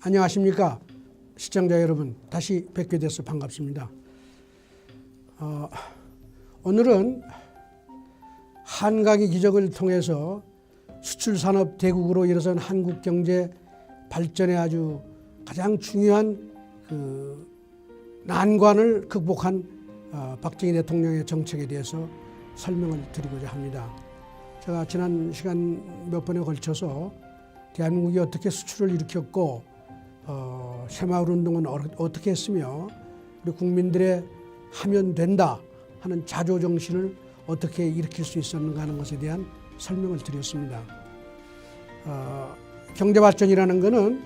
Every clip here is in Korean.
안녕하십니까 시청자 여러분, 다시 뵙게 돼서 반갑습니다. 오늘은 한강의 기적을 통해서 수출산업 대국으로 일어선 한국 경제 발전에 아주 가장 중요한 난관을 극복한 박정희 대통령의 정책에 대해서 설명을 드리고자 합니다. 제가 지난 시간 몇 번에 걸쳐서 대한민국이 어떻게 수출을 일으켰고 새마을운동은 어떻게 했으며 우리 국민들의 하면 된다 하는 자조정신을 어떻게 일으킬 수 있었는가 하는 것에 대한 설명을 드렸습니다. 경제발전이라는 것은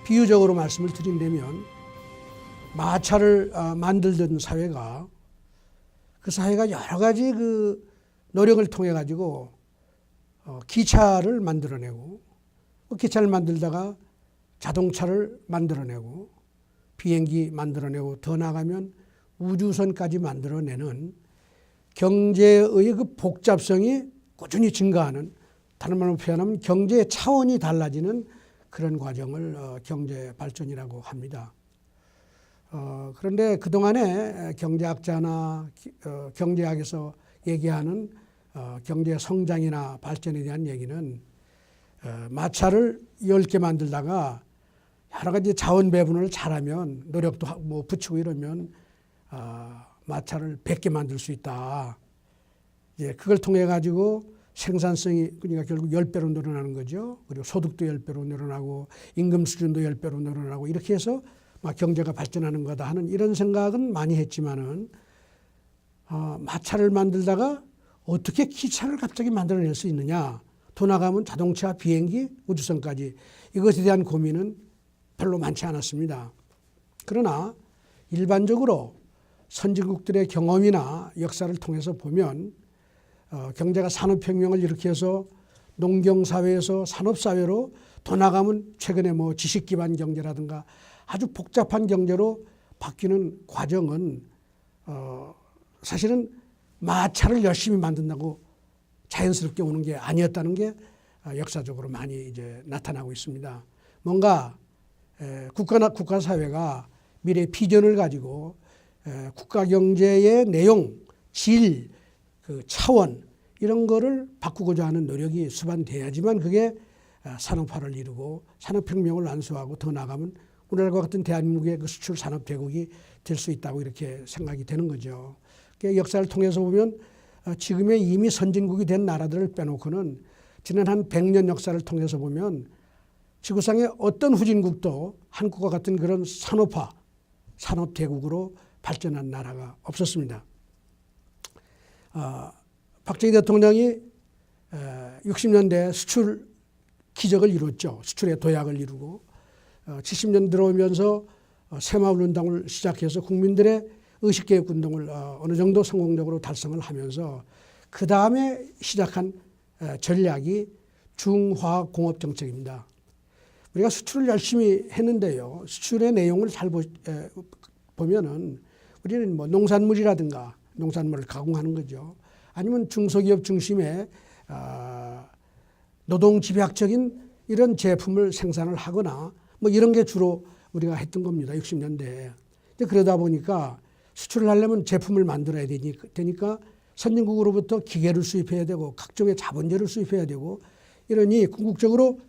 비유적으로 말씀을 드린다면 마차를 만들던 사회가 그 사회가 여러 가지 노력을 통해 가지고 기차를 만들어내고 기차를 만들다가 자동차를 만들어내고 비행기 만들어내고 더 나아가면 우주선까지 만들어내는 경제의 복잡성이 꾸준히 증가하는, 다른 말로 표현하면 경제의 차원이 달라지는 그런 과정을 경제 발전이라고 합니다. 그런데 그동안에 경제학자나 경제학에서 얘기하는 경제 성장이나 발전에 대한 얘기는 마차를 10개 만들다가 여러 가지 자원 배분을 잘하면, 노력도 뭐 붙이고 이러면 마차를 100개 만들 수 있다. 그걸 통해 가지고 생산성이 그러니까 결국 10배로 늘어나는 거죠. 그리고 소득도 10배로 늘어나고 임금 수준도 10배로 늘어나고 이렇게 해서 막 경제가 발전하는 거다 하는 이런 생각은 많이 했지만은 마차를 만들다가 어떻게 기차를 갑자기 만들어낼 수 있느냐, 더 나가면 자동차, 비행기, 우주선까지, 이것에 대한 고민은 별로 많지 않았습니다. 그러나 일반적으로 선진국들의 경험이나 역사를 통해서 보면 경제가 산업혁명을 일으켜서 농경사회에서 산업사회로 더 나가면 최근에 뭐 지식기반 경제라든가 아주 복잡한 경제로 바뀌는 과정은 사실은 마차를 열심히 만든다고 자연스럽게 오는 게 아니었다는 게 역사적으로 많이 이제 나타나고 있습니다. 뭔가 국가 사회가 미래 비전을 가지고 국가 경제의 내용, 질, 차원 이런 거를 바꾸고자 하는 노력이 수반돼야지만 그게 산업화를 이루고 산업혁명을 완수하고 더 나가면 오늘과 같은 대한민국의 수출 산업 대국이 될 수 있다고 이렇게 생각이 되는 거죠. 역사를 통해서 보면 지금의 이미 선진국이 된 나라들을 빼놓고는 지난 한 100년 역사를 통해서 보면 지구상의 어떤 후진국도 한국과 같은 그런 산업화, 산업 대국으로 발전한 나라가 없었습니다. 박정희 대통령이 60년대 수출 기적을 이뤘죠. 수출의 도약을 이루고 70년 들어오면서 새마을운동을 시작해서 국민들의 의식개혁운동을 어느 정도 성공적으로 달성을 하면서 그 다음에 시작한 전략이 중화공업정책입니다. 우리가 수출을 열심히 했는데요. 수출의 내용을 잘 보면은 우리는 뭐 농산물이라든가 농산물을 가공하는 거죠. 아니면 중소기업 중심의 노동집약적인 이런 제품을 생산을 하거나 뭐 이런 게 주로 우리가 했던 겁니다. 60년대에. 그러다 보니까 수출을 하려면 제품을 만들어야 되니까 선진국으로부터 기계를 수입해야 되고 각종의 자본재를 수입해야 되고 이러니 궁극적으로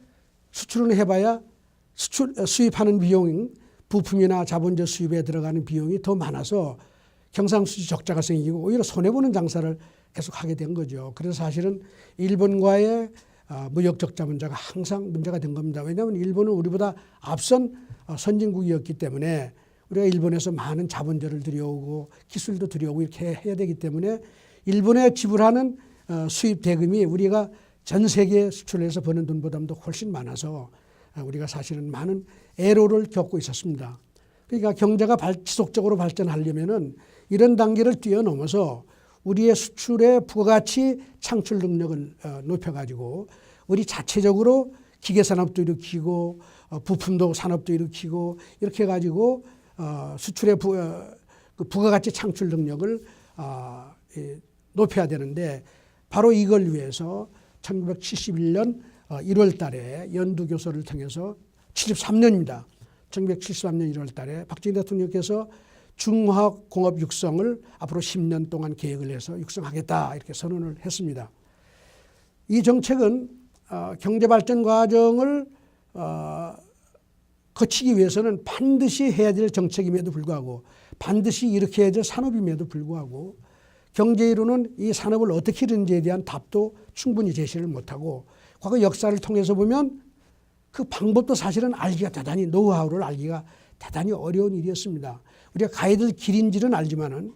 수출은 해봐야 수입하는 비용, 부품이나 자본재 수입에 들어가는 비용이 더 많아서 경상수지 적자가 생기고 오히려 손해보는 장사를 계속 하게 된 거죠. 그래서 사실은 일본과의 무역 적자 문제가 항상 문제가 된 겁니다. 왜냐하면 일본은 우리보다 앞선 선진국이었기 때문에 우리가 일본에서 많은 자본재를 들여오고 기술도 들여오고 이렇게 해야 되기 때문에 일본에 지불하는 수입 대금이 우리가 전 세계 수출해서 버는 돈보다도 훨씬 많아서 우리가 사실은 많은 애로를 겪고 있었습니다. 그러니까 경제가 지속적으로 발전하려면은 이런 단계를 뛰어넘어서 우리의 수출의 부가가치 창출 능력을 높여가지고 우리 자체적으로 기계산업도 일으키고 부품도 산업도 일으키고 이렇게 해가지고 수출의 부가가치 창출 능력을 높여야 되는데 바로 이걸 위해서 1971년 1월 달에 연두교서를 통해서 73년입니다. 1973년 1월 달에 박정희 대통령께서 중화공업 육성을 앞으로 10년 동안 계획을 해서 육성하겠다 이렇게 선언을 했습니다. 이 정책은 경제발전 과정을 거치기 위해서는 반드시 해야 될 정책임에도 불구하고 반드시 이렇게 해야 될 산업임에도 불구하고 경제이론은 이 산업을 어떻게 이루는지에 대한 답도 충분히 제시를 못하고 과거 역사를 통해서 보면 그 방법도 사실은 알기가 대단히 노하우를 알기가 대단히 어려운 일이었습니다. 우리가 가야 될 길인지는 알지만은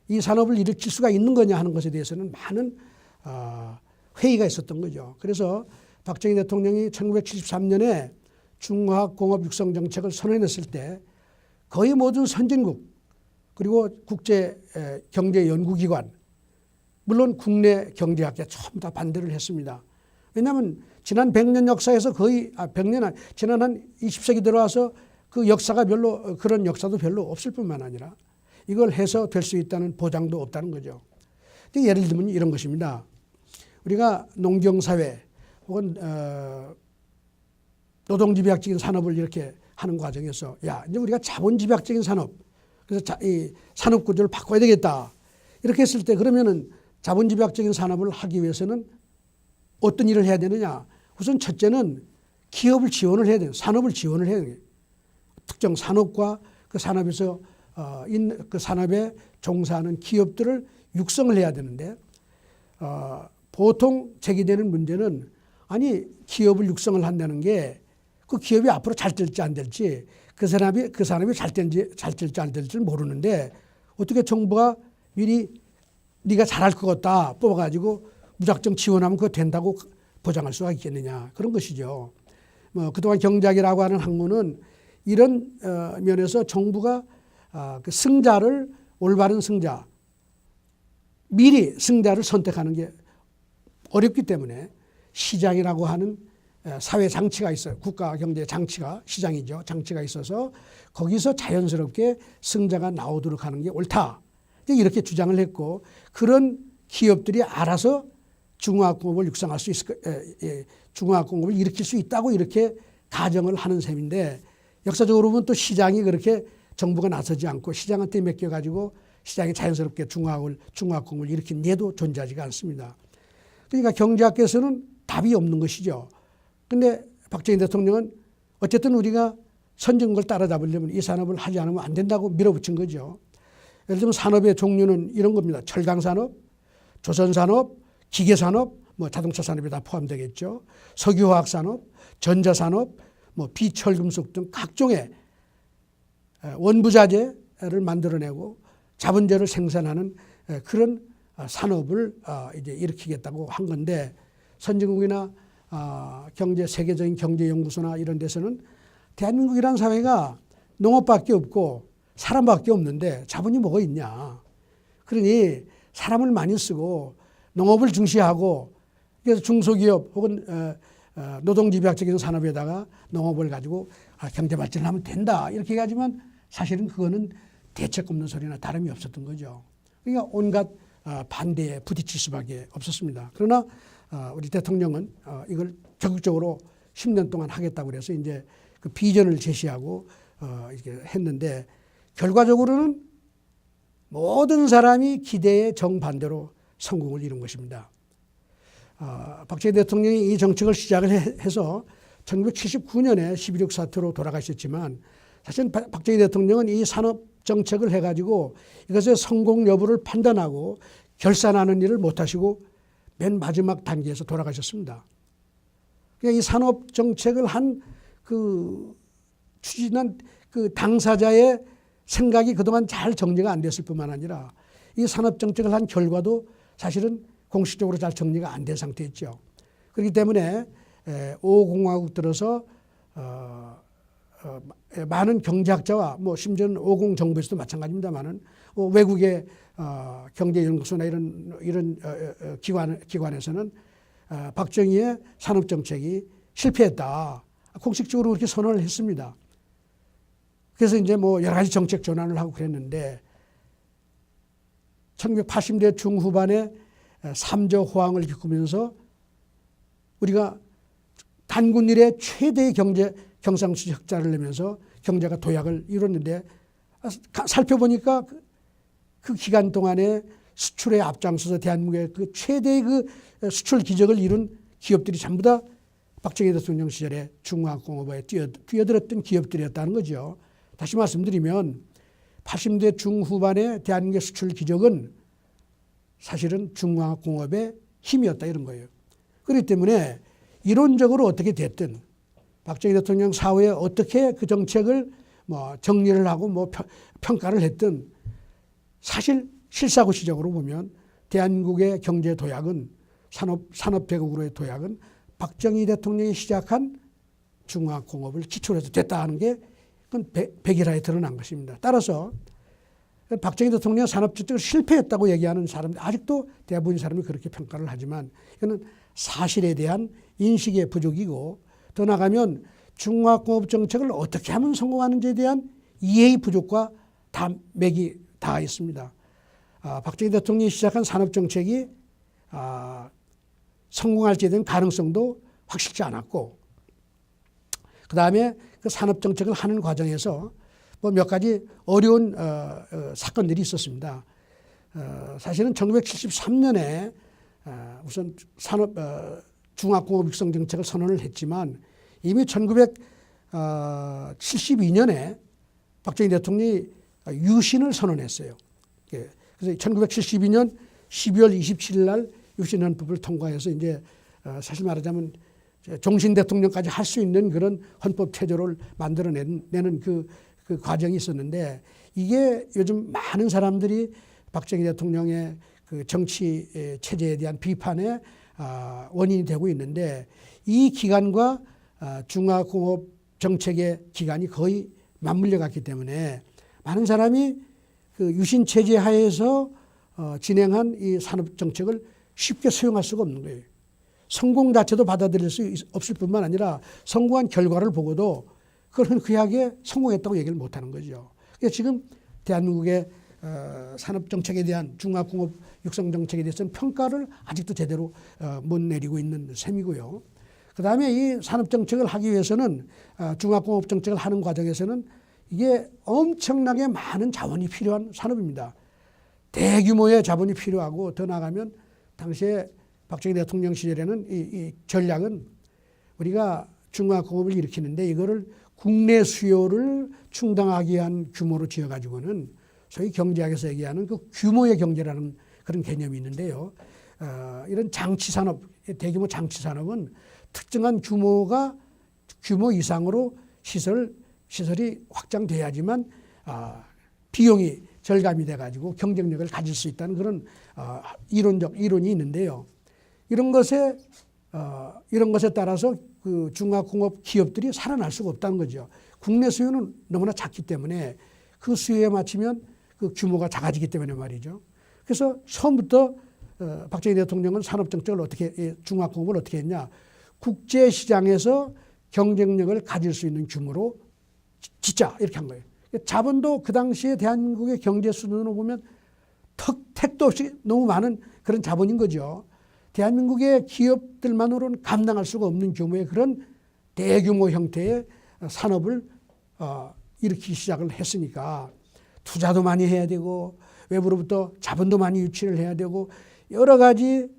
이 산업을 일으킬 수가 있는 거냐 하는 것에 대해서는 많은 회의가 있었던 거죠. 그래서 박정희 대통령이 1973년에 중화공업 육성 정책을 선언했을 때 거의 모든 선진국 그리고 국제 경제 연구기관 물론 국내 경제학자 전부 다 반대를 했습니다. 왜냐하면 지난 100년 역사에서 거의 100년 지난 한 20세기 들어와서 그 역사가 별로 그런 역사도 별로 없을 뿐만 아니라 이걸 해서 될 수 있다는 보장도 없다는 거죠. 예를 들면 이런 것입니다. 우리가 농경사회 혹은 노동집약적인 산업을 이렇게 하는 과정에서 이제 우리가 자본집약적인 산업 그래서 이 산업 구조를 바꿔야 되겠다 이렇게 했을 때 그러면은 자본집약적인 산업을 하기 위해서는 어떤 일을 해야 되느냐. 우선 첫째는 기업을 지원을 해야 돼요. 산업을 지원을 해야 돼요. 특정 산업과 그 산업에서 그 산업에 종사하는 기업들을 육성을 해야 되는데 보통 제기되는 문제는 아니 기업을 육성을 한다는 게 그 기업이 앞으로 잘 될지 안 될지 그 산업이 잘 될지 안 될지를 모르는데 어떻게 정부가 미리 네가 잘할 것 같다 뽑아가지고 무작정 지원하면 그거 된다고 보장할 수가 있겠느냐 그런 것이죠. 그동안 경제학이라고 하는 학문은 이런 면에서 정부가 그 승자를 올바른 승자 미리 승자를 선택하는 게 어렵기 때문에 시장이라고 하는 사회 장치가 있어요. 국가 경제 장치가 시장이죠. 장치가 있어서 거기서 자연스럽게 승자가 나오도록 하는 게 옳다. 이렇게 주장을 했고 그런 기업들이 알아서 중화공업을 육성할 수 있을 중화공업을 일으킬 수 있다고 이렇게 가정을 하는 셈인데 역사적으로 보면 또 시장이 그렇게 정부가 나서지 않고 시장한테 맡겨가지고 시장이 자연스럽게 중화공업을 일으킨 예도 존재하지가 않습니다. 그러니까 경제학계에서는 답이 없는 것이죠. 그런데 박정희 대통령은 어쨌든 우리가 선진국을 따라잡으려면 이 산업을 하지 않으면 안 된다고 밀어붙인 거죠. 예를 들면 산업의 종류는 이런 겁니다. 철강산업, 조선산업, 기계산업, 자동차 산업이 다 포함되겠죠. 석유화학산업, 전자산업, 비철금속 등 각종의 원부자재를 만들어내고 자본재를 생산하는 그런 산업을 이제 일으키겠다고 한 건데 선진국이나 세계적인 경제연구소나 이런 데서는 대한민국이라는 사회가 농업밖에 없고 사람밖에 없는데 자본이 뭐가 있냐. 그러니 사람을 많이 쓰고 농업을 중시하고 그래서 중소기업 혹은 노동집약적인 산업에다가 농업을 가지고 경제 발전을 하면 된다. 이렇게 얘기하지만 사실은 그거는 대책 없는 소리나 다름이 없었던 거죠. 그러니까 온갖 반대에 부딪힐 수밖에 없었습니다. 그러나 우리 대통령은 이걸 적극적으로 10년 동안 하겠다고 그래서 이제 그 비전을 제시하고 이렇게 했는데 결과적으로는 모든 사람이 기대에 정반대로 성공을 이룬 것입니다. 박정희 대통령이 이 정책을 시작을 해서 1979년에 11.6 사태로 돌아가셨지만 사실 박정희 대통령은 이 산업 정책을 해가지고 이것의 성공 여부를 판단하고 결산하는 일을 못하시고 맨 마지막 단계에서 돌아가셨습니다. 그러니까 이 산업 정책을 추진한 그 당사자의 생각이 그동안 잘 정리가 안 됐을 뿐만 아니라 이 산업 정책을 한 결과도 사실은 공식적으로 잘 정리가 안 된 상태였죠. 그렇기 때문에 5공화국 들어서 많은 경제학자와 심지어는 5공 정부에서도 마찬가지입니다만은 외국의 경제연구소나 이런 기관에서는 박정희의 산업정책이 실패했다. 공식적으로 그렇게 선언을 했습니다. 그래서 이제 여러 가지 정책 전환을 하고 그랬는데 1980년대 중후반에 3조 호황을 겪으면서 우리가 단군 이래 최대의 경상수지 흑자를 내면서 경제가 도약을 이뤘는데 살펴보니까 그 기간 동안에 수출에 앞장서서 대한민국의 그 최대의 그 수출 기적을 이룬 기업들이 전부 다 박정희 대통령 시절에 중화공업에 뛰어들었던 기업들이었다는 거죠. 다시 말씀드리면 80년대 중후반에 대한민국의 수출 기적은 사실은 중화공업의 힘이었다 이런 거예요. 그렇기 때문에 이론적으로 어떻게 됐든 박정희 대통령 사후에 어떻게 그 정책을 뭐 정리를 하고 뭐 평가를 했든 사실 실사구시적으로 보면 대한민국의 경제 도약은 산업대국으로의 도약은 박정희 대통령이 시작한 중화공업을 기초로 해서 됐다 하는 게 그건 백일하에 드러난 것입니다. 따라서 박정희 대통령 산업정책을 실패했다고 얘기하는 사람들 아직도 대부분 사람이 그렇게 평가를 하지만 이거는 사실에 대한 인식의 부족이고 더 나아가면 중화공업 정책을 어떻게 하면 성공하는지에 대한 이해의 부족과 다 맥이 닿아 있습니다. 박정희 대통령이 시작한 산업정책이 성공할지에 대한 가능성도 확실치 않았고 그 다음에 그 산업정책을 하는 과정에서 뭐 몇 가지 어려운 사건들이 있었습니다. 사실은 1973년에 우선 중화공업 육성 정책을 선언을 했지만 이미 1972년에 박정희 대통령이 유신을 선언했어요. 그래서 1972년 12월 27일 날 유신헌법을 통과해서 이제 사실 말하자면 종신 대통령까지 할 수 있는 그런 헌법 체제를 만들어내는 그 과정이 있었는데 이게 요즘 많은 사람들이 박정희 대통령의 그 정치 체제에 대한 비판의 원인이 되고 있는데 이 기간과 중화공업 정책의 기간이 거의 맞물려 갔기 때문에 많은 사람이 그 유신 체제 하에서 진행한 이 산업 정책을 쉽게 수용할 수가 없는 거예요. 성공 자체도 받아들일 수 없을 뿐만 아니라 성공한 결과를 보고도 그걸 흔쾌하게 성공했다고 얘기를 못하는 거죠. 그래서 지금 대한민국의 산업 정책에 대한 중화공업 육성 정책에 대해서는 평가를 아직도 제대로 못 내리고 있는 셈이고요. 그다음에 이 산업 정책을 하기 위해서는 중화공업 정책을 하는 과정에서는 이게 엄청나게 많은 자원이 필요한 산업입니다. 대규모의 자본이 필요하고 더 나아가면 당시에 박정희 대통령 시절에는 이 전략은 우리가 중화공업을 일으키는데 이거를 국내 수요를 충당하기 위한 규모로 지어가지고는 소위 경제학에서 얘기하는 그 규모의 경제라는 그런 개념이 있는데요. 이런 장치산업, 대규모 장치산업은 특정한 규모 이상으로 시설이 확장돼야지만 비용이 절감이 돼가지고 경쟁력을 가질 수 있다는 그런 이론이 있는데요. 이런 것에 따라서 그 중화공업 기업들이 살아날 수가 없다는 거죠. 국내 수요는 너무나 작기 때문에 그 수요에 맞추면 그 규모가 작아지기 때문에 말이죠. 그래서 처음부터 박정희 대통령은 산업정책을 중화공업을 어떻게 했냐. 국제시장에서 경쟁력을 가질 수 있는 규모로 짓자 이렇게 한 거예요. 자본도 그 당시에 대한민국의 경제 수준으로 보면 택도 없이 너무 많은 그런 자본인 거죠. 대한민국의 기업들만으로는 감당할 수가 없는 규모의 그런 대규모 형태의 산업을 일으키기 시작을 했으니까 투자도 많이 해야 되고 외부로부터 자본도 많이 유치를 해야 되고 여러 가지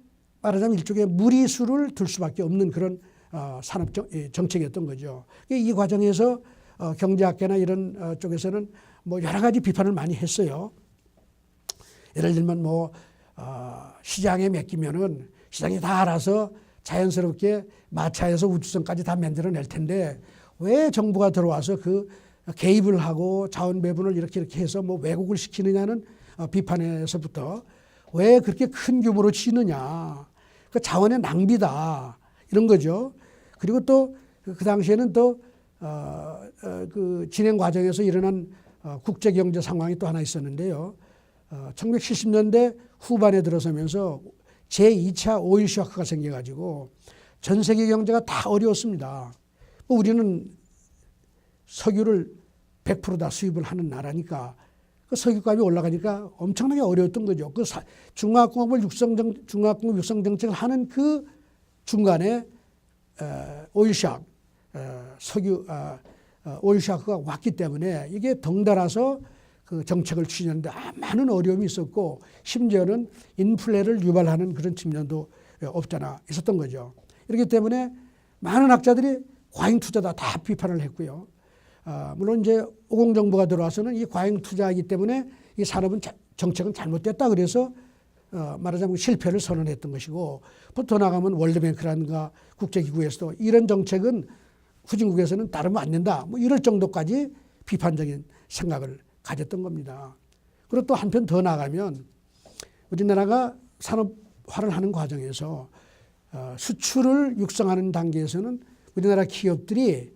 말하자면 일종의 무리수를 둘 수밖에 없는 그런 산업 정책이었던 거죠. 이 과정에서 경제학계나 이런 쪽에서는 뭐 여러 가지 비판을 많이 했어요. 예를 들면 뭐 시장에 맡기면은 시장이 다 알아서 자연스럽게 마차에서 우주선까지 다 만들어낼 텐데 왜 정부가 들어와서 그 개입을 하고 자원 배분을 이렇게 해서 뭐 왜곡을 시키느냐는 비판에서부터 왜 그렇게 큰 규모로 지느냐. 그 자원의 낭비다. 이런 거죠. 그리고 또 그 당시에는 또 그 진행 과정에서 일어난 국제경제 상황이 또 하나 있었는데요. 1970년대 후반에 들어서면서 제2차 오일 쇼크가 생겨가지고 전 세계 경제가 다 어려웠습니다. 우리는 석유를 100% 다 수입을 하는 나라니까 그 석유값이 올라가니까 엄청나게 어려웠던 거죠. 그 중화공업 육성 정책을 하는 그 중간에 오일샥, 석유 오일샤크가 왔기 때문에 이게 덩달아서 그 정책을 추진하는데 많은 어려움이 있었고 심지어는 인플레를 유발하는 그런 측면도 없잖아 있었던 거죠. 이렇기 때문에 많은 학자들이 과잉 투자다 다 비판을 했고요. 물론 이제 오공정부가 들어와서는 이 과잉 투자이기 때문에 이 산업은 정책은 잘못됐다 그래서 말하자면 실패를 선언했던 것이고 더 나가면 월드뱅크라든가 국제기구에서도 이런 정책은 후진국에서는 따르면 안 된다. 뭐 이럴 정도까지 비판적인 생각을 가졌던 겁니다. 그리고 또 한편 더 나가면 우리나라가 산업화를 하는 과정에서 수출을 육성하는 단계에서는 우리나라 기업들이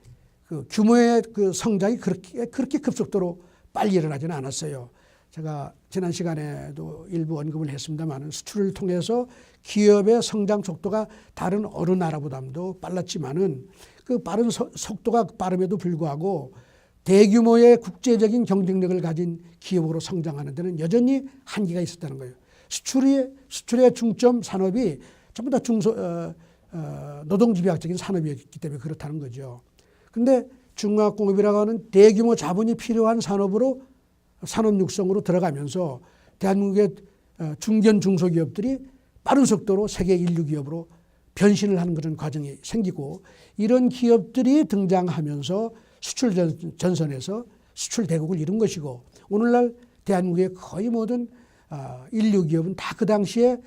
그 규모의 그 성장이 그렇게 급속도로 빨리 일어나지는 않았어요. 제가 지난 시간에도 일부 언급을 했습니다만 수출을 통해서 기업의 성장 속도가 다른 어느 나라보다도 빨랐지만은 그 빠른 속도가 빠름에도 불구하고 대규모의 국제적인 경쟁력을 가진 기업으로 성장하는 데는 여전히 한계가 있었다는 거예요. 수출의 중점 산업이 전부 다 노동집약적인 산업이었기 때문에 그렇다는 거죠. 그런데 중화학공업이라고 하는 대규모 자본이 필요한 산업 육성으로 들어가면서 대한민국의 중견 중소기업들이 빠른 속도로 세계 인류 기업으로 변신을 하는 그런 과정이 생기고 이런 기업들이 등장하면서 수출 전선에서 수출 대국을 이룬 것이고 오늘날 대한민국의 거의 모든 인류 기업은 다 그 당시에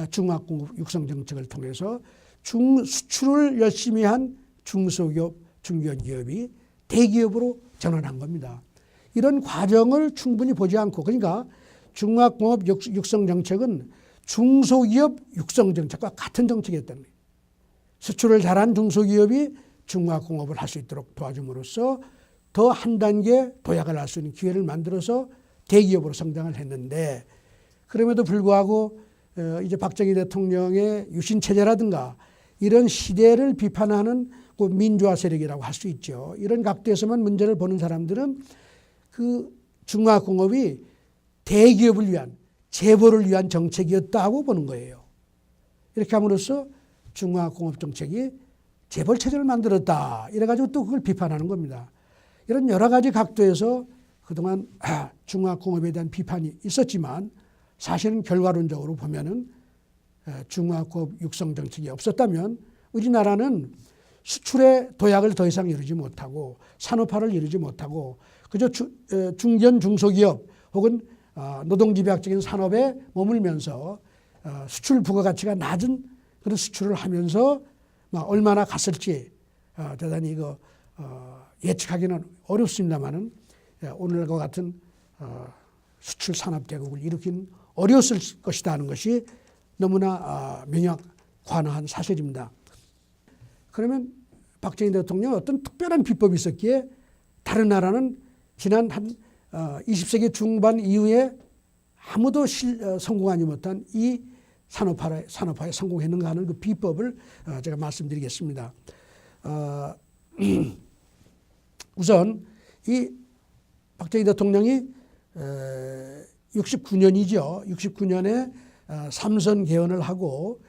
중화학공업 육성 정책을 통해서 수출을 열심히 한 중소기업, 중견기업이 대기업으로 전환한 겁니다. 이런 과정을 충분히 보지 않고 그러니까 중화학공업 육성 정책은 중소기업 육성 정책과 같은 정책이었다는 거예요. 수출을 잘한 중소기업이 중화학공업을 할 수 있도록 도와줌으로써 더 한 단계 도약을 할 수 있는 기회를 만들어서 대기업으로 성장을 했는데 그럼에도 불구하고 이제 박정희 대통령의 유신체제라든가 이런 시대를 비판하는 그 민주화 세력이라고 할 수 있죠. 이런 각도에서만 문제를 보는 사람들은 그 중화학공업이 대기업을 위한 재벌을 위한 정책이었다 하고 보는 거예요. 이렇게 함으로써 중화학공업 정책이 재벌 체제를 만들었다. 이래가지고 또 그걸 비판하는 겁니다. 이런 여러 가지 각도에서 그동안 중화학공업에 대한 비판이 있었지만 사실은 결과론적으로 보면은 중화학공업 육성 정책이 없었다면 우리나라는 수출의 도약을 더 이상 이루지 못하고 산업화를 이루지 못하고 그저 중견 중소기업 혹은 노동집약적인 산업에 머물면서 수출 부가가치가 낮은 그런 수출을 하면서 얼마나 갔을지 대단히 이거 예측하기는 어렵습니다만은 오늘과 같은 수출 산업 대국을 일으킨 어려웠을 것이다 하는 것이 너무나 명확관화한 사실입니다. 그러면 박정희 대통령 어떤 특별한 비법이 있었기에 다른 나라는 지난 한 20세기 중반 이후에 아무도 성공하지 못한 이 산업화에 성공했는가 하는 그 비법을 제가 말씀드리겠습니다. 우선 이 박정희 대통령이 69년이죠. 69년에 삼선 개헌을 하고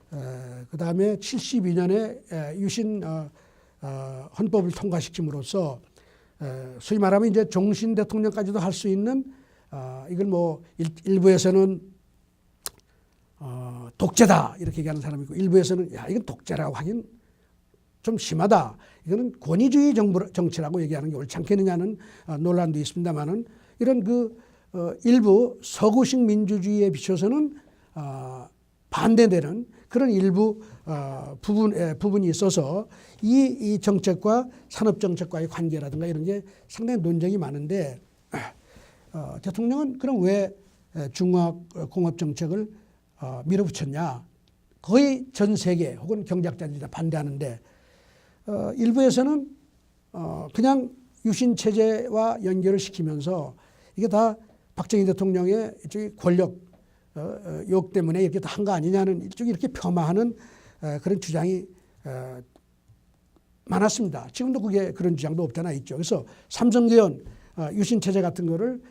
그 다음에 72년에 유신 헌법을 통과시킴으로써 소위 말하면 이제 종신 대통령까지도 할 수 있는 이걸 뭐 일부에서는 독재다 이렇게 얘기하는 사람이 있고 일부에서는 야 이건 독재라고 하긴 좀 심하다. 이거는 권위주의 정치라고 얘기하는 게 옳지 않겠느냐는 논란도 있습니다만은 이런 그 일부 서구식 민주주의에 비춰서는 반대되는 그런 일부 부분이 있어서 이 정책과 산업정책과의 관계라든가 이런 게 상당히 논쟁이 많은데 대통령은 그럼 왜 중화공업정책을 밀어붙였냐. 거의 전 세계 혹은 경제학자들이 다 반대하는데 일부에서는 그냥 유신체제와 연결을 시키면서 이게 다 박정희 대통령의 권력 욕 때문에 이렇게 한 거 아니냐는 일종의 이렇게 폄하하는 그런 주장이 많았습니다. 지금도 그게 그런 주장도 없잖아 있죠. 그래서 삼성개헌 유신체제 같은 거를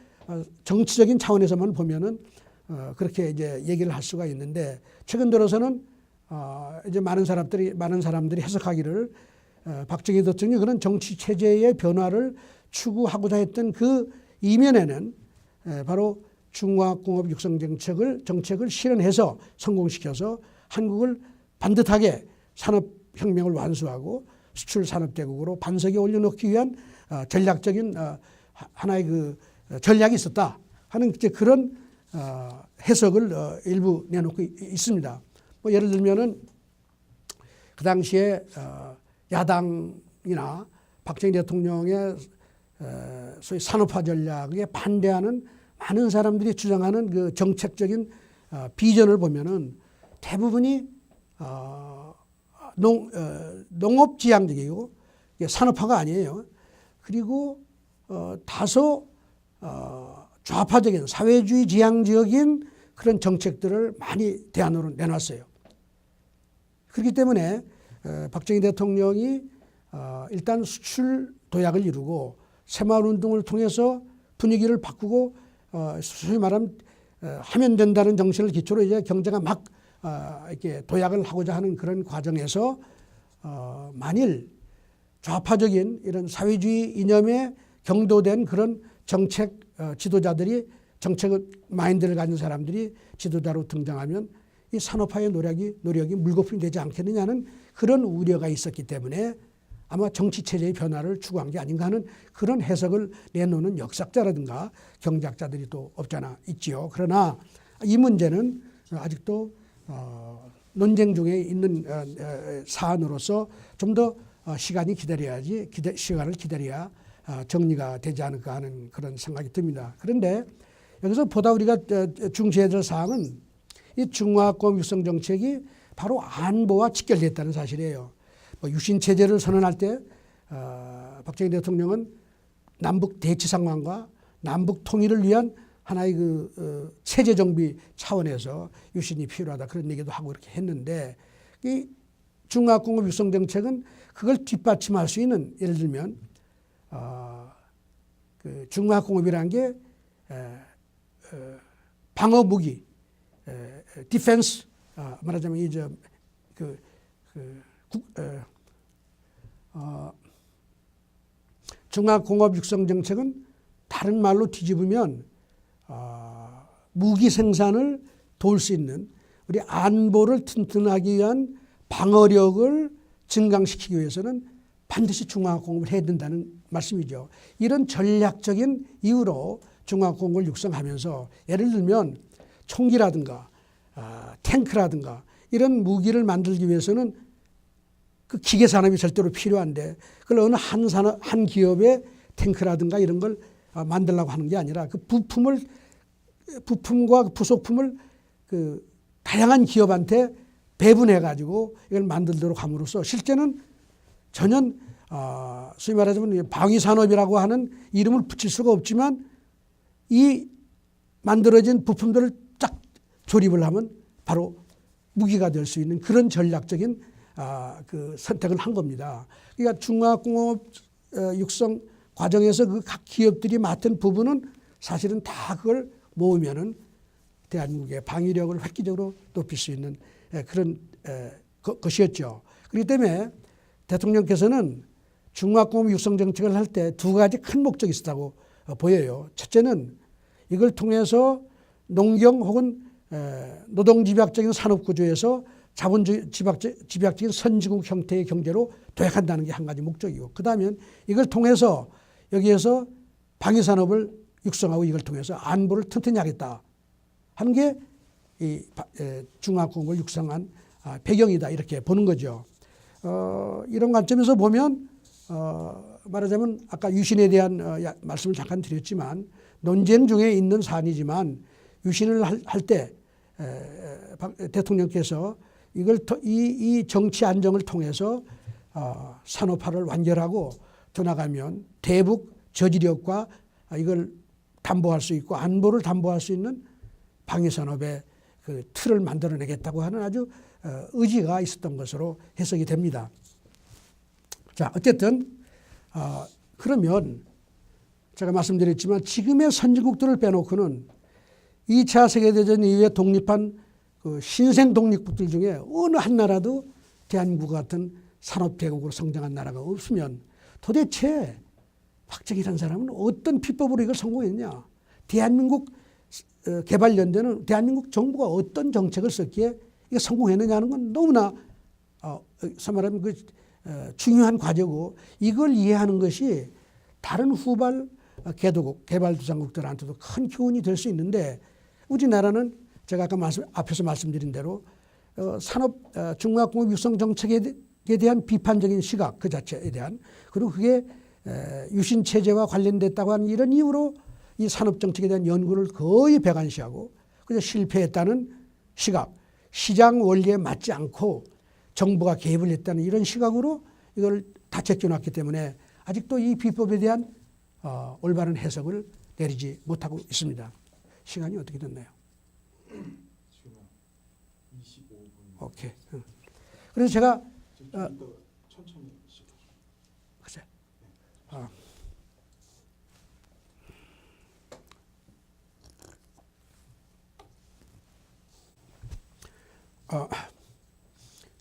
정치적인 차원에서만 보면은 그렇게 이제 얘기를 할 수가 있는데 최근 들어서는 이제 많은 사람들이 해석하기를 박정희 대통령이 그런 정치 체제의 변화를 추구하고자 했던 그 이면에는 바로 중화공업 육성 정책을 실현해서 성공시켜서 한국을 반듯하게 산업혁명을 완수하고 수출 산업대국으로 반석에 올려놓기 위한 전략적인 하나의 그 전략이 있었다 하는 이제 그런 해석을 일부 내놓고 있습니다. 뭐 예를 들면은 그 당시에 야당이나 박정희 대통령의 소위 산업화 전략에 반대하는 많은 사람들이 주장하는 그 정책적인 비전을 보면은 대부분이 농업지향적이고 산업화가 아니에요. 그리고 다소 좌파적인 사회주의 지향적인 그런 정책들을 많이 대안으로 내놨어요. 그렇기 때문에 박정희 대통령이 일단 수출 도약을 이루고 새마을운동을 통해서 분위기를 바꾸고 소위 말하면 하면 된다는 정신을 기초로 이제 경제가 막 이렇게 도약을 하고자 하는 그런 과정에서 만일 좌파적인 이런 사회주의 이념에 경도된 그런 정책 지도자들이 정책 마인드를 가진 사람들이 지도자로 등장하면 이 산업화의 노력이 물거품이 되지 않겠느냐는 그런 우려가 있었기 때문에 아마 정치체제의 변화를 추구한 게 아닌가 하는 그런 해석을 내놓는 역사학자라든가 경제학자들이 또 없잖아 있지요. 그러나 이 문제는 아직도 논쟁 중에 있는 사안으로서 좀 더 시간을 기다려야 정리가 되지 않을까 하는 그런 생각이 듭니다. 그런데 여기서 보다 우리가 중시해야 될 사항은 이 중화공업 육성 정책이 바로 안보와 직결됐다는 사실이에요. 유신 체제를 선언할 때 박정희 대통령은 남북 대치 상황과 남북 통일을 위한 하나의 그 체제 정비 차원에서 유신이 필요하다 그런 얘기도 하고 이렇게 했는데 이 중화공업 육성 정책은 그걸 뒷받침할 수 있는 예를 들면 그 중화공업이라는 게 방어 무기, 디펜스 말하자면 이제 중화공업 육성 정책은 다른 말로 뒤집으면 무기 생산을 도울 수 있는 우리 안보를 튼튼하기 위한 방어력을 증강시키기 위해서는 반드시 중화공업을 해야 된다는 말씀이죠. 이런 전략적인 이유로 중화공업을 육성하면서 예를 들면 총기라든가 탱크라든가 이런 무기를 만들기 위해서는 그 기계 산업이 절대로 필요한데 그걸 어느 한 기업의 탱크라든가 이런 걸 만들려고 하는 게 아니라 그 부품과 부속품을 그 다양한 기업한테 배분해 가지고 이걸 만들도록 함으로써 실제는 전혀 소위 말하자면 방위 산업이라고 하는 이름을 붙일 수가 없지만 이 만들어진 부품들을 쫙 조립을 하면 바로 무기가 될 수 있는 그런 전략적인 그 선택을 한 겁니다. 그러니까 중화공업 육성 과정에서 그 각 기업들이 맡은 부분은 사실은 다 그걸 모으면은 대한민국의 방위력을 획기적으로 높일 수 있는 그런 것이었죠. 그렇기 때문에 대통령께서는 중화공업 육성 정책을 할 때 두 가지 큰 목적이 있었다고 보여요. 첫째는 이걸 통해서 농경 혹은 노동집약적인 산업구조에서 자본집약적인 선진국 형태의 경제로 도약한다는 게 한 가지 목적이고 그다음에 이걸 통해서 여기에서 방위산업을 육성하고 이걸 통해서 안보를 튼튼히 하겠다 하는 게 이 중화공업을 육성한 배경이다 이렇게 보는 거죠. 이런 관점에서 보면 말하자면 아까 유신에 대한 말씀을 잠깐 드렸지만 논쟁 중에 있는 사안이지만 유신을 할 때 대통령께서 이걸 이 정치 안정을 통해서 산업화를 완결하고 더 나가면 대북 저지력과 이걸 담보할 수 있고 안보를 담보할 수 있는 방위산업의 그 틀을 만들어내겠다고 하는 아주 의지가 있었던 것으로 해석이 됩니다. 자, 어쨌든 그러면 제가 말씀드렸지만 지금의 선진국들을 빼놓고는 2차 세계대전 이후에 독립한 그 신생 독립국들 중에 어느 한 나라도 대한민국 같은 산업대국으로 성장한 나라가 없으면 도대체 박정희라는 사람은 어떤 비법으로 이걸 성공했냐. 대한민국 개발연대는 대한민국 정부가 어떤 정책을 썼기에 이게 성공했느냐는 건 너무나 말하면 그 중요한 과제고 이걸 이해하는 것이 다른 후발 개도국, 개발도상국들한테도 큰 교훈이 될 수 있는데 우리나라는 제가 아까 앞에서 말씀드린 대로 중화공업 육성 정책에 대한 비판적인 시각 그 자체에 대한 그리고 그게 유신 체제와 관련됐다고 하는 이런 이유로 이 산업 정책에 대한 연구를 거의 배관시하고 그래서 실패했다는 시각, 시장 원리에 맞지 않고 정부가 개입을 했다는 이런 시각으로 이걸 다 제껴놨기 때문에 아직도 이 비법에 대한 올바른 해석을 내리지 못하고 있습니다. 시간이 어떻게 됐나요? 지금 25분. 오케이. 그래서 제가 천천히 시켜줘. 글쎄.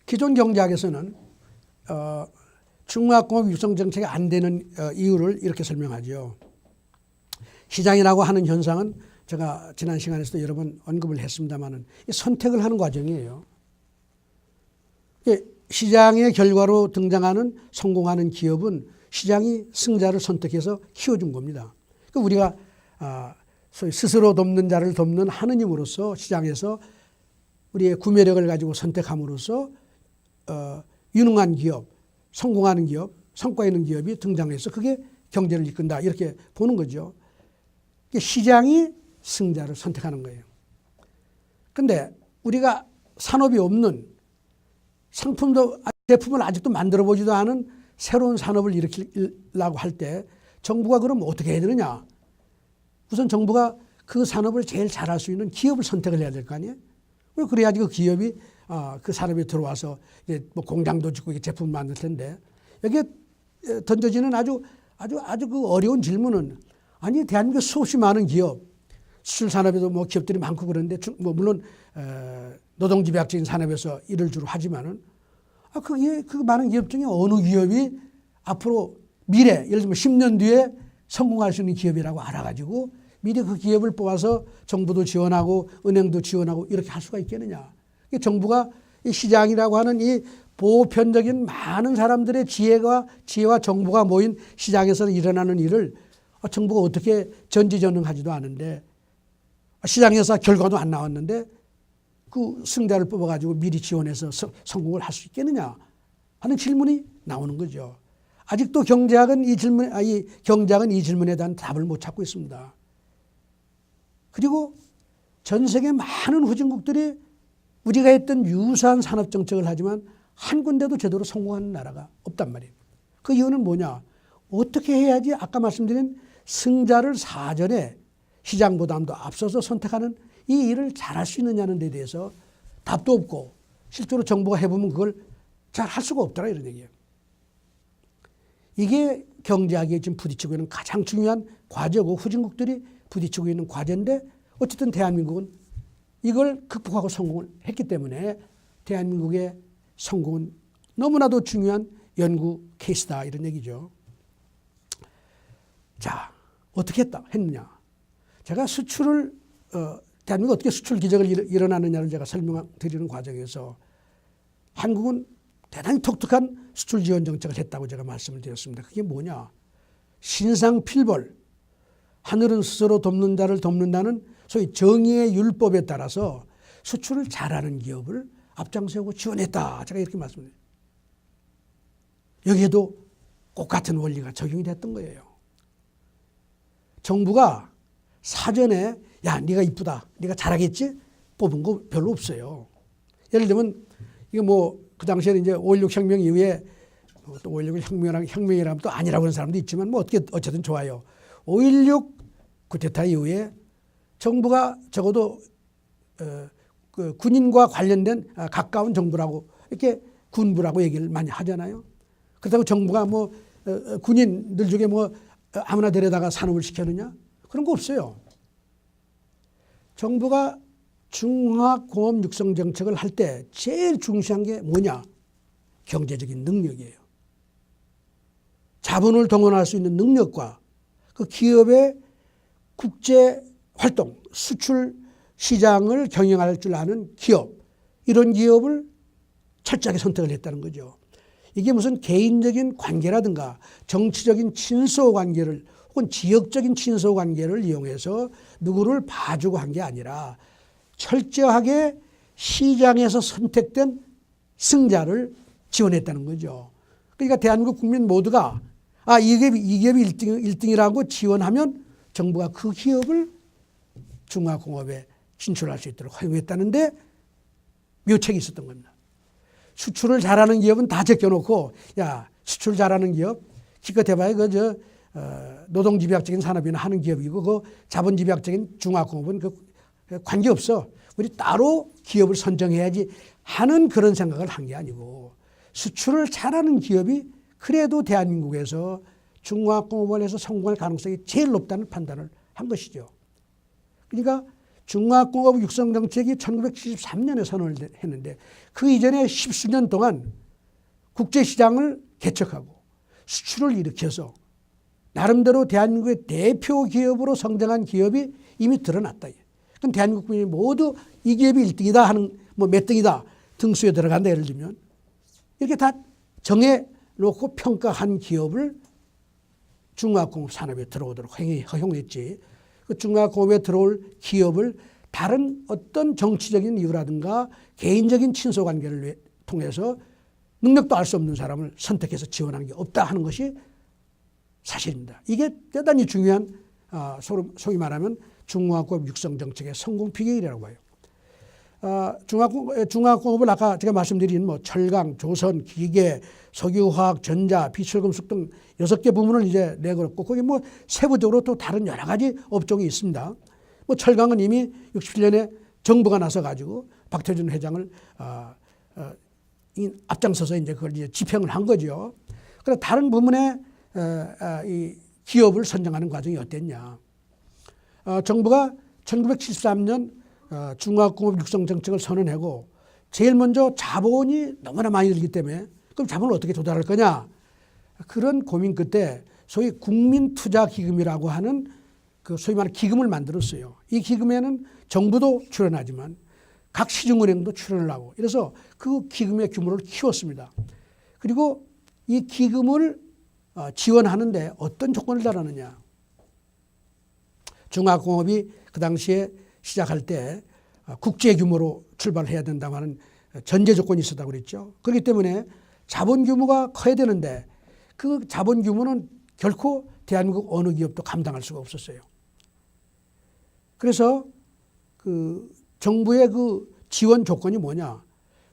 기존 경제학에서는 중화공업 육성 정책이 안 되는 이유를 이렇게 설명하죠. 시장이라고 하는 현상은 제가 지난 시간에서도 여러 번 언급을 했습니다마는 선택을 하는 과정이에요. 시장의 결과로 등장하는 성공하는 기업은 시장이 승자를 선택해서 키워준 겁니다. 그러니까 우리가 소위 스스로 돕는 자를 돕는 하느님으로서 시장에서 우리의 구매력을 가지고 선택함으로써 유능한 기업, 성공하는 기업, 성과 있는 기업이 등장해서 그게 경제를 이끈다 이렇게 보는 거죠. 시장이 승자를 선택하는 거예요. 그런데 우리가 산업이 없는 상품도 제품을 아직도 만들어 보지도 않은 새로운 산업을 일으키려고 할 때 정부가 그럼 어떻게 해야 되느냐. 우선 정부가 그 산업을 제일 잘할 수 있는 기업을 선택을 해야 될 거 아니에요. 그래야지 그 기업이 그 산업에 들어와서 이제 뭐 공장도 짓고 제품을 만들 텐데 여기에 던져지는 아주 그 어려운 질문은 아니 대한민국 수없이 많은 기업 수출 산업에도 뭐 기업들이 많고 그런데 뭐 물론 노동집약적인 산업에서 일을 주로 하지만은 그 많은 기업 중에 어느 기업이 앞으로 미래 예를 들면 10년 뒤에 성공할 수 있는 기업이라고 알아가지고 미리 그 기업을 뽑아서 정부도 지원하고 은행도 지원하고 이렇게 할 수가 있겠느냐. 정부가 이 시장이라고 하는 이 보편적인 많은 사람들의 지혜와 정보가 모인 시장에서 일어나는 일을 정부가 어떻게 전지전능하지도 않은데 시장에서 결과도 안 나왔는데 그 승자를 뽑아가지고 미리 지원해서 성공을 할 수 있겠느냐 하는 질문이 나오는 거죠. 아직도 경제학은 이 질문에 대한 답을 못 찾고 있습니다. 그리고 전 세계 많은 후진국들이 우리가 했던 유사한 산업 정책을 하지만 한 군데도 제대로 성공하는 나라가 없단 말이에요. 그 이유는 뭐냐? 어떻게 해야지 아까 말씀드린 승자를 사전에 시장보다도 앞서서 선택하는 이 일을 잘할 수 있느냐는 데 대해서 답도 없고 실제로 정부가 해보면 그걸 잘 할 수가 없더라 이런 얘기예요. 이게 경제학에 지금 부딪히고 있는 가장 중요한 과제고 후진국들이 부딪히고 있는 과제인데 어쨌든 대한민국은 이걸 극복하고 성공을 했기 때문에 대한민국의 성공은 너무나도 중요한 연구 케이스다 이런 얘기죠. 자, 어떻게 했느냐. 제가 수출을 대한민국 어떻게 수출 기적을 일어나느냐를 제가 설명드리는 과정에서 한국은 대단히 독특한 수출 지원 정책을 했다고 제가 말씀을 드렸습니다. 그게 뭐냐. 신상필벌, 하늘은 스스로 돕는 자를 돕는다는 소위 정의의 율법에 따라서 수출을 잘하는 기업을 앞장세우고 지원했다. 제가 이렇게 말씀드려요. 여기에도 똑같은 원리가 적용이 됐던 거예요. 정부가 사전에 야 네가 이쁘다, 네가 잘하겠지 뽑은 거 별로 없어요. 예를 들면 이거 뭐 그 당시에는 이제 5.16 혁명 이후에 또 5.16 혁명이라면 또 아니라고 하는 사람도 있지만 뭐 어쨌든 좋아요. 5.16 쿠데타 이후에 정부가 적어도 그 군인과 관련된 가까운 정부라고 이렇게 군부라고 얘기를 많이 하잖아요. 그렇다고 정부가 뭐 군인들 중에 뭐 아무나 데려다가 산업을 시켰느냐? 그런 거 없어요. 정부가 중화공업 육성 정책을 할 때 제일 중시한 게 뭐냐? 경제적인 능력이에요. 자본을 동원할 수 있는 능력과 그 기업의 국제 활동, 수출 시장을 경영할 줄 아는 기업, 이런 기업을 철저하게 선택을 했다는 거죠. 이게 무슨 개인적인 관계라든가 정치적인 친소 관계를 혹은 지역적인 친소 관계를 이용해서 누구를 봐주고 한 게 아니라 철저하게 시장에서 선택된 승자를 지원했다는 거죠. 그러니까 대한민국 국민 모두가 이 기업이 1등이라고 지원하면 정부가 그 기업을 중화공업에 진출할 수 있도록 허용했다는데 묘책이 있었던 겁니다. 수출을 잘하는 기업은 다 제껴놓고 야, 수출 잘하는 기업 기껏 해봐야 노동집약적인 산업이나 하는 기업이고 그 자본집약적인 중화공업은 관계없어. 우리 따로 기업을 선정해야지 하는 그런 생각을 한 게 아니고 수출을 잘하는 기업이 그래도 대한민국에서 중화공업을 해서 성공할 가능성이 제일 높다는 판단을 한 것이죠. 그러니까 중화공업 육성정책이 1973년에 선언을 했는데 그 이전에 10수년 동안 국제시장을 개척하고 수출을 일으켜서 나름대로 대한민국의 대표 기업으로 성장한 기업이 이미 드러났다. 그럼 대한민국 국민이 모두 이 기업이 1등이다 하는 몇 등이다 등수에 들어간다 예를 들면 이렇게 다 정해놓고 평가한 기업을 중화공업 산업에 들어오도록 허용했지. 그 중화공업에 들어올 기업을 다른 어떤 정치적인 이유라든가 개인적인 친소관계를 통해서 능력도 알 수 없는 사람을 선택해서 지원하는 게 없다 하는 것이 사실입니다. 이게 대단히 중요한 소위 말하면 중화공업 육성정책의 성공 비결이라고 봐요. 중화공업을 아까 제가 말씀드린 철강, 조선, 기계, 석유화학, 전자, 비철금속 등 6개 부문을 이제 내걸었고 거기 세부적으로 또 다른 여러 가지 업종이 있습니다. 철강은 이미 67년에 정부가 나서 가지고 박태준 회장을 앞장서서 이제 그걸 이제 집행을 한 거죠. 그래서 다른 부문의 이 기업을 선정하는 과정이 어땠냐? 정부가 1973년 중화공업 육성 정책을 선언하고 제일 먼저 자본이 너무나 많이 들기 때문에 그럼 자본을 어떻게 조달할 거냐? 그런 고민 끝에 소위 국민투자기금이라고 하는 그 소위 말하는 기금을 만들었어요. 이 기금에는 정부도 출연하지만 각 시중은행도 출연을 하고 이래서 그 기금의 규모를 키웠습니다. 그리고 이 기금을 지원하는데 어떤 조건을 달았느냐? 중화공업이 그 당시에 시작할 때 국제 규모로 출발해야 된다고 하는 전제 조건이 있었다고 그랬죠. 그렇기 때문에 자본 규모가 커야 되는데 그 자본 규모는 결코 대한민국 어느 기업도 감당할 수가 없었어요. 그래서 그 정부의 그 지원 조건이 뭐냐?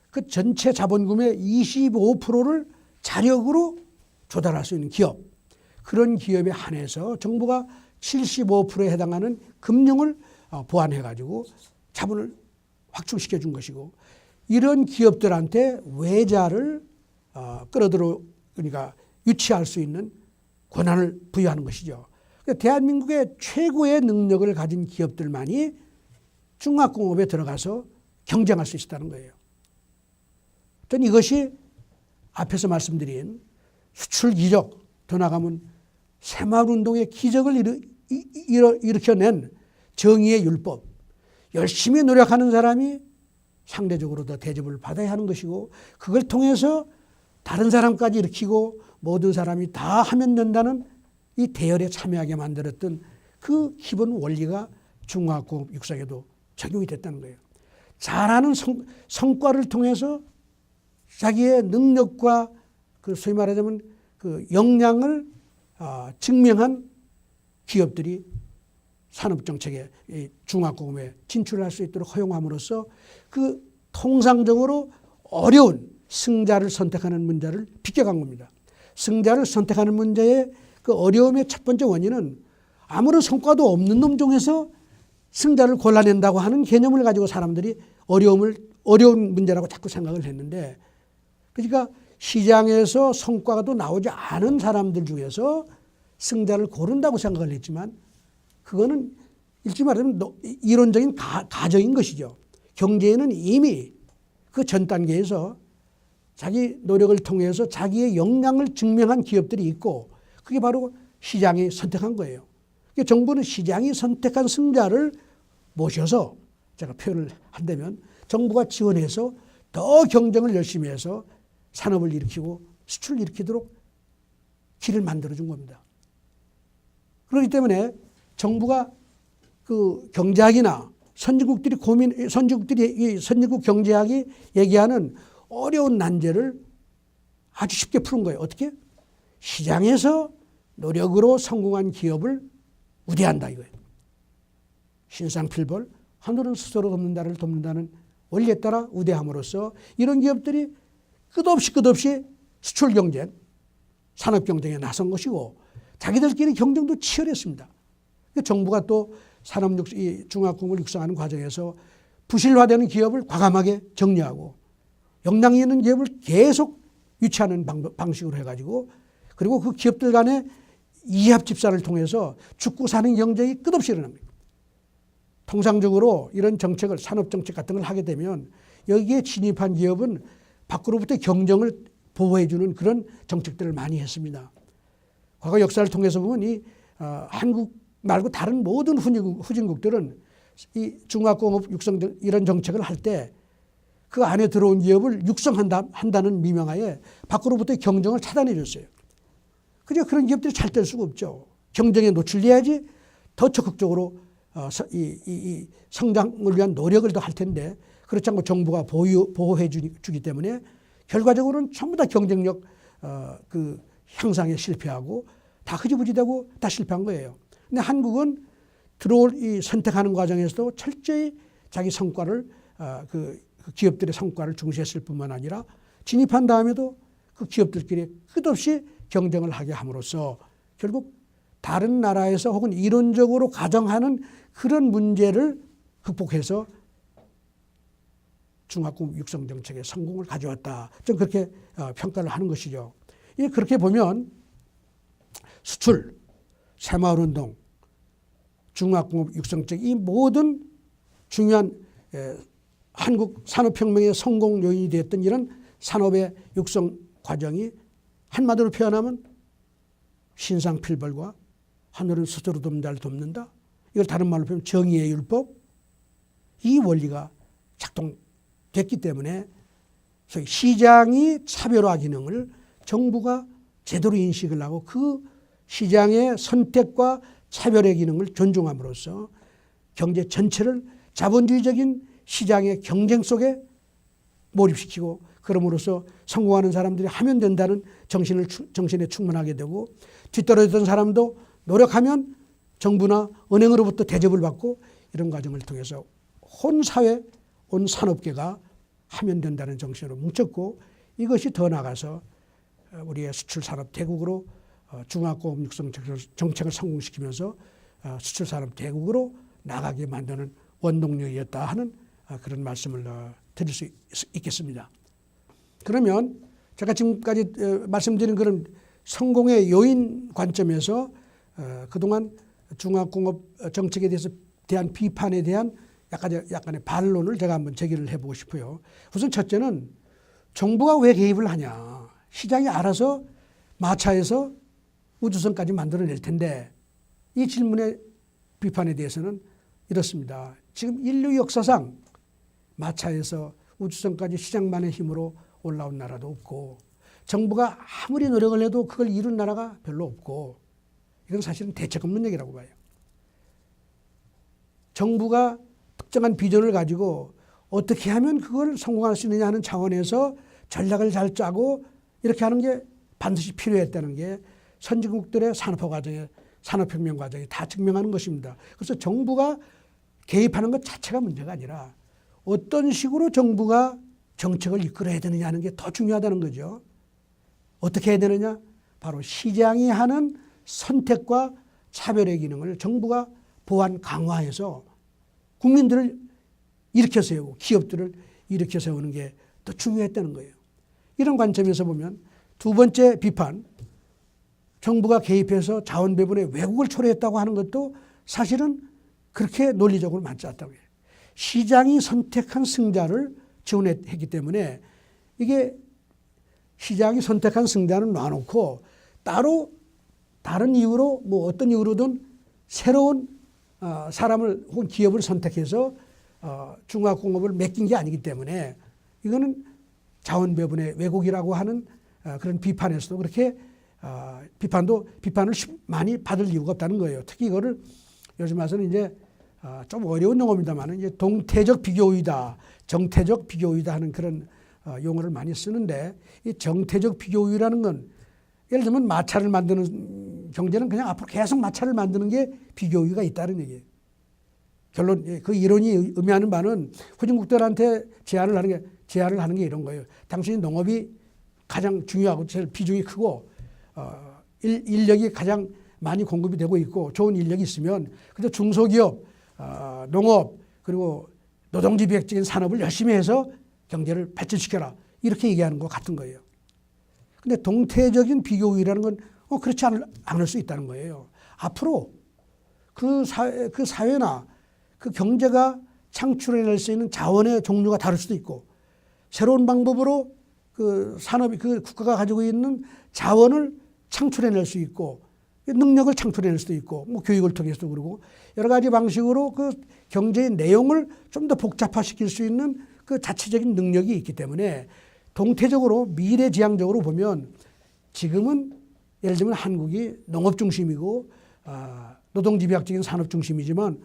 그 전체 자본금의 25%를 자력으로 조달할 수 있는 기업, 그런 기업에 한해서 정부가 75%에 해당하는 금융을 보완해가지고 자본을 확충시켜 준 것이고 이런 기업들한테 외자를 그러니까 유치할 수 있는 권한을 부여하는 것이죠. 그러니까 대한민국의 최고의 능력을 가진 기업들만이 중화공업에 들어가서 경쟁할 수 있다는 거예요. 저는 이것이 앞에서 말씀드린 수출 기적, 더 나가면 새마을운동의 기적을 일으켜낸 정의의 율법, 열심히 노력하는 사람이 상대적으로 더 대접을 받아야 하는 것이고 그걸 통해서 다른 사람까지 일으키고 모든 사람이 다 하면 된다는 이 대열에 참여하게 만들었던 그 기본 원리가 중화공업 육성에도 적용이 됐다는 거예요. 잘하는 성과를 통해서 자기의 능력과 그 소위 말하자면 그 역량을 증명한 기업들이 산업정책에 중화공업에 진출할 수 있도록 허용함으로써 그 통상적으로 어려운 승자를 선택하는 문제를 비껴간 겁니다. 승자를 선택하는 문제의 그 어려움의 첫 번째 원인은 아무런 성과도 없는 놈 중에서 승자를 골라낸다고 하는 개념을 가지고 사람들이 어려운 문제라고 자꾸 생각을 했는데 그러니까 시장에서 성과도 나오지 않은 사람들 중에서 승자를 고른다고 생각을 했지만 그거는 일찍 말하면 이론적인 가정인 것이죠. 경제에는 이미 그 전 단계에서 자기 노력을 통해서 자기의 역량을 증명한 기업들이 있고 그게 바로 시장이 선택한 거예요. 그러니까 정부는 시장이 선택한 승자를 모셔서 제가 표현을 한다면 정부가 지원해서 더 경쟁을 열심히 해서 산업을 일으키고 수출을 일으키도록 길을 만들어준 겁니다. 그렇기 때문에 정부가 그 경제학이나 선진국 경제학이 얘기하는 어려운 난제를 아주 쉽게 푸는 거예요. 어떻게? 시장에서 노력으로 성공한 기업을 우대한다 이거예요. 신상필벌, 하늘은 스스로 돕는다는 원리에 따라 우대함으로써 이런 기업들이 끝없이 수출 경쟁, 산업 경쟁에 나선 것이고 자기들끼리 경쟁도 치열했습니다. 정부가 또 중화공업을 육성하는 과정에서 부실화되는 기업을 과감하게 정리하고 역량이 있는 기업을 계속 유치하는 방식으로 해가지고 그리고 그 기업들 간의 이합 집산을 통해서 죽고 사는 경쟁이 끝없이 일어납니다. 통상적으로 이런 정책을 산업정책 같은 걸 하게 되면 여기에 진입한 기업은 밖으로부터 경쟁을 보호해주는 그런 정책들을 많이 했습니다. 과거 역사를 통해서 보면 한국 말고 다른 모든 후진국들은 이 중화공업 육성 이런 정책을 할 때 그 안에 들어온 기업을 육성한다는 미명하에 밖으로부터 경쟁을 차단해 줬어요. 그저 그런 기업들이 잘 될 수가 없죠. 경쟁에 노출돼야지 더 적극적으로 이 성장을 위한 노력을 더 할 텐데 그렇지 않고 정부가 보호해 주기 때문에 결과적으로는 전부 다 경쟁력 그 향상에 실패하고 다 흐지부지되고 다 실패한 거예요. 근데 한국은 선택하는 과정에서도 철저히 자기 성과를 그 기업들의 성과를 중시했을 뿐만 아니라 진입한 다음에도 그 기업들끼리 끝없이 경쟁을 하게 함으로써 결국 다른 나라에서 혹은 이론적으로 가정하는 그런 문제를 극복해서 중화공업 육성 정책의 성공을 가져왔다. 좀 그렇게 평가를 하는 것이죠. 그렇게 보면 수출, 새마을운동, 중화공업 육성책 이 모든 중요한 한국 산업혁명의 성공 요인이 되었던 이런 산업의 육성 과정이 한마디로 표현하면 신상필벌과 하늘은 스스로 돕는 자를 돕는다. 이걸 다른 말로 표현하면 정의의 율법. 이 원리가 작동됐기 때문에 소위 시장이 차별화 기능을 정부가 제대로 인식을 하고 그 시장의 선택과 차별의 기능을 존중함으로써 경제 전체를 자본주의적인 시장의 경쟁 속에 몰입시키고 그럼으로써 성공하는 사람들이 하면 된다는 정신에 충만하게 되고 뒤떨어졌던 사람도 노력하면 정부나 은행으로부터 대접을 받고 이런 과정을 통해서 온 사회, 온 산업계가 하면 된다는 정신으로 뭉쳤고 이것이 더 나아가서 우리의 수출산업 대국으로 중화공업 육성 정책을 성공시키면서 수출산업 대국으로 나가게 만드는 원동력이었다 하는 그런 말씀을 드릴 수 있겠습니다. 그러면 제가 지금까지 말씀드린 그런 성공의 요인 관점에서 그동안 중화공업 정책에 대한 비판에 대한 약간의 반론을 제가 한번 제기를 해보고 싶어요. 우선 첫째는 정부가 왜 개입을 하냐. 시장이 알아서 마차에서 우주선까지 만들어낼 텐데 이 질문의 비판에 대해서는 이렇습니다. 지금 인류 역사상 마차에서 우주선까지 시장만의 힘으로 올라온 나라도 없고 정부가 아무리 노력을 해도 그걸 이룬 나라가 별로 없고 이건 사실은 대책 없는 얘기라고 봐요. 정부가 특정한 비전을 가지고 어떻게 하면 그걸 성공할 수 있느냐 하는 차원에서 전략을 잘 짜고 이렇게 하는 게 반드시 필요했다는 게 선진국들의 산업화 과정에 산업혁명 과정이 다 증명하는 것입니다. 그래서 정부가 개입하는 것 자체가 문제가 아니라 어떤 식으로 정부가 정책을 이끌어야 되느냐 하는 게 더 중요하다는 거죠. 어떻게 해야 되느냐? 바로 시장이 하는 선택과 차별의 기능을 정부가 보완 강화해서 국민들을 일으켜 세우고 기업들을 일으켜 세우는 게 더 중요했다는 거예요. 이런 관점에서 보면 두 번째 비판, 정부가 개입해서 자원 배분에 왜곡을 초래했다고 하는 것도 사실은 그렇게 논리적으로 맞지 않다고 해요. 시장이 선택한 승자를 지원했기 때문에 이게 시장이 선택한 승자는 놔놓고 따로 다른 이유로 뭐 어떤 이유로든 새로운 사람을 혹은 기업을 선택해서 중화공업을 맡긴 게 아니기 때문에 이거는 자원배분의 왜곡이라고 하는 그런 비판에서도 그렇게 비판을 많이 받을 이유가 없다는 거예요. 특히 이거를 요즘 와서는 이제 좀 어려운 용어입니다만 이제 동태적 비교우위다, 정태적 비교우위다 하는 그런 용어를 많이 쓰는데 이 정태적 비교우위라는 건 예를 들면 마차를 만드는 경제는 그냥 앞으로 계속 마차를 만드는 게 비교우위가 있다는 얘기예요. 결론 그 이론이 의미하는 바는 후진국들한테 제안을 하는 게 이런 거예요. 당신이 농업이 가장 중요하고 제일 비중이 크고 인력이 가장 많이 공급이 되고 있고 좋은 인력이 있으면 그래서 중소기업, 농업 그리고 노동집약적인 산업을 열심히 해서 경제를 발전시켜라 이렇게 얘기하는 것 같은 거예요. 근데 동태적인 비교우위라는 건 그렇지 않을 수 있다는 거예요. 앞으로 그 사회나 그 경제가 창출해낼 수 있는 자원의 종류가 다를 수도 있고 새로운 방법으로 그 산업이 그 국가가 가지고 있는 자원을 창출해낼 수 있고 능력을 창출해낼 수도 있고 뭐 교육을 통해서도 그러고 여러 가지 방식으로 그 경제의 내용을 좀 더 복잡화시킬 수 있는 그 자체적인 능력이 있기 때문에 동태적으로 미래지향적으로 보면 지금은 예를 들면 한국이 농업 중심이고 노동집약적인 산업 중심이지만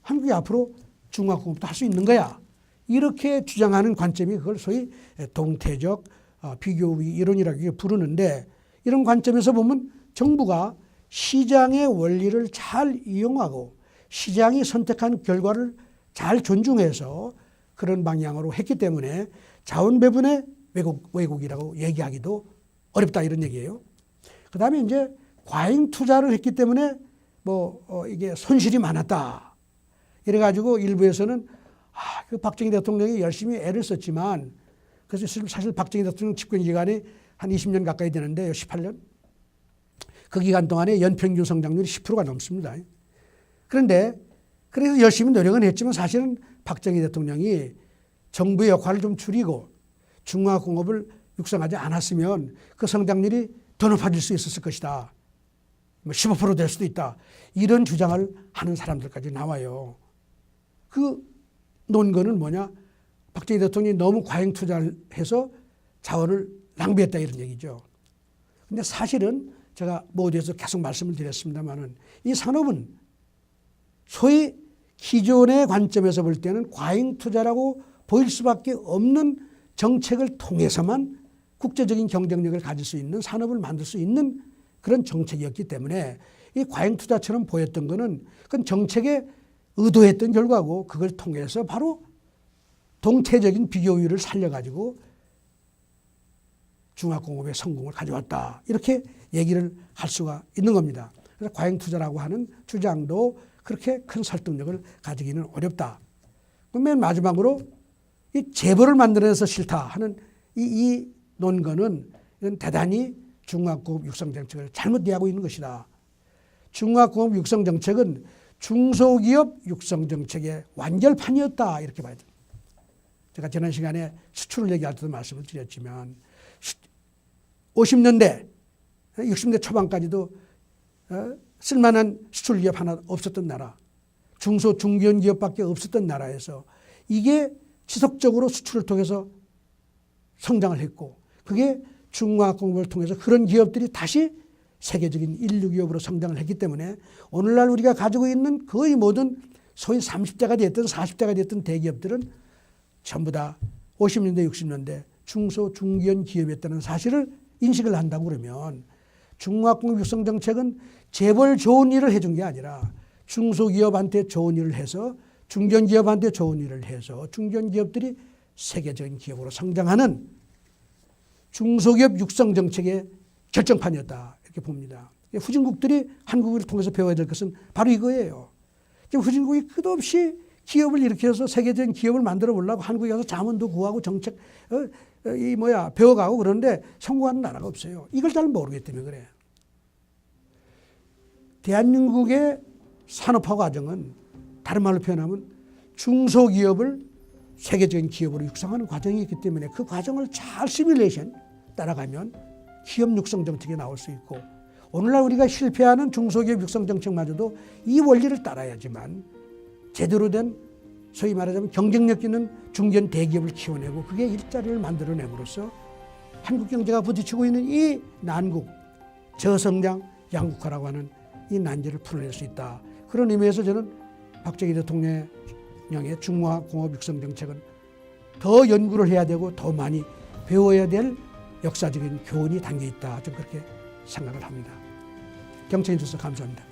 한국이 앞으로 중화공업도 할 수 있는 거야. 이렇게 주장하는 관점이 그걸 소위 동태적 비교우위 이론이라고 부르는데 이런 관점에서 보면 정부가 시장의 원리를 잘 이용하고 시장이 선택한 결과를 잘 존중해서 그런 방향으로 했기 때문에 자원 배분의 왜곡이라고 얘기하기도 어렵다 이런 얘기예요. 그 다음에 이제 과잉 투자를 했기 때문에 이게 손실이 많았다. 이래가지고 일부에서는 그 박정희 대통령이 열심히 애를 썼지만 그래서 사실 박정희 대통령 집권 기간이 한 20년 가까이 되는데 18년 그 기간 동안에 연평균 성장률이 10%가 넘습니다. 그런데 그래서 열심히 노력은 했지만 사실은 박정희 대통령이 정부의 역할을 좀 줄이고 중화공업을 육성하지 않았으면 그 성장률이 더 높아질 수 있었을 것이다. 15% 될 수도 있다. 이런 주장을 하는 사람들까지 나와요. 그 논거는 뭐냐? 박정희 대통령이 너무 과잉 투자를 해서 자원을 낭비했다 이런 얘기죠. 근데 사실은 제가 모두에서 계속 말씀을 드렸습니다만은 이 산업은 소위 기존의 관점에서 볼 때는 과잉 투자라고 보일 수밖에 없는 정책을 통해서만 국제적인 경쟁력을 가질 수 있는 산업을 만들 수 있는 그런 정책이었기 때문에 이 과잉 투자처럼 보였던 것은 그건 정책에 의도했던 결과고 그걸 통해서 바로 동태적인 비교율을 살려가지고 중화공업의 성공을 가져왔다. 이렇게 얘기를 할 수가 있는 겁니다. 그래서 과잉 투자라고 하는 주장도 그렇게 큰 설득력을 가지기는 어렵다. 맨 마지막으로 이 재벌을 만들어내서 싫다 하는 이 논거는 이건 대단히 중화공업 육성정책을 잘못 이해하고 있는 것이다. 중화공업 육성정책은 중소기업 육성정책의 완결판이었다. 이렇게 봐야 됩니다. 제가 지난 시간에 수출을 얘기할 때도 말씀을 드렸지만 50년대, 60대 초반까지도 쓸만한 수출 기업 하나 없었던 나라, 중소 중견 기업밖에 없었던 나라에서 이게 지속적으로 수출을 통해서 성장을 했고 그게 중화공업을 통해서 그런 기업들이 다시 세계적인 인류 기업으로 성장을 했기 때문에 오늘날 우리가 가지고 있는 거의 모든 소위 30대가 됐든 40대가 됐든 대기업들은 전부 다 50년대 60년대 중소 중견 기업이었다는 사실을 인식을 한다고 그러면 중화공업 육성정책은 재벌 좋은 일을 해준 게 아니라 중소기업한테 좋은 일을 해서 중견기업한테 좋은 일을 해서 중견기업들이 세계적인 기업으로 성장하는 중소기업 육성정책의 결정판이었다 이렇게 봅니다. 후진국들이 한국을 통해서 배워야 될 것은 바로 이거예요. 후진국이 끝없이 기업을 일으켜서 세계적인 기업을 만들어 보려고 한국에 가서 자문도 구하고 정책 배워가고 그러는데 성공하는 나라가 없어요. 이걸 잘 모르기 때문에 그래요. 대한민국의 산업화 과정은 다른 말로 표현하면 중소기업을 세계적인 기업으로 육성하는 과정이 있기 때문에 그 과정을 잘 시뮬레이션 따라가면 기업 육성 정책이 나올 수 있고, 오늘날 우리가 실패하는 중소기업 육성 정책마저도 이 원리를 따라야지만 제대로 된 소위 말하자면 경쟁력 있는 중견 대기업을 키워내고 그게 일자리를 만들어냄으로써 한국 경제가 부딪히고 있는 이 난국, 저성장 양극화라고 하는 이 난제를 풀어낼 수 있다. 그런 의미에서 저는 박정희 대통령의 중화 공업 육성 정책은 더 연구를 해야 되고 더 많이 배워야 될 역사적인 교훈이 담겨 있다. 좀 그렇게 생각을 합니다. 경청해 주셔서 감사합니다.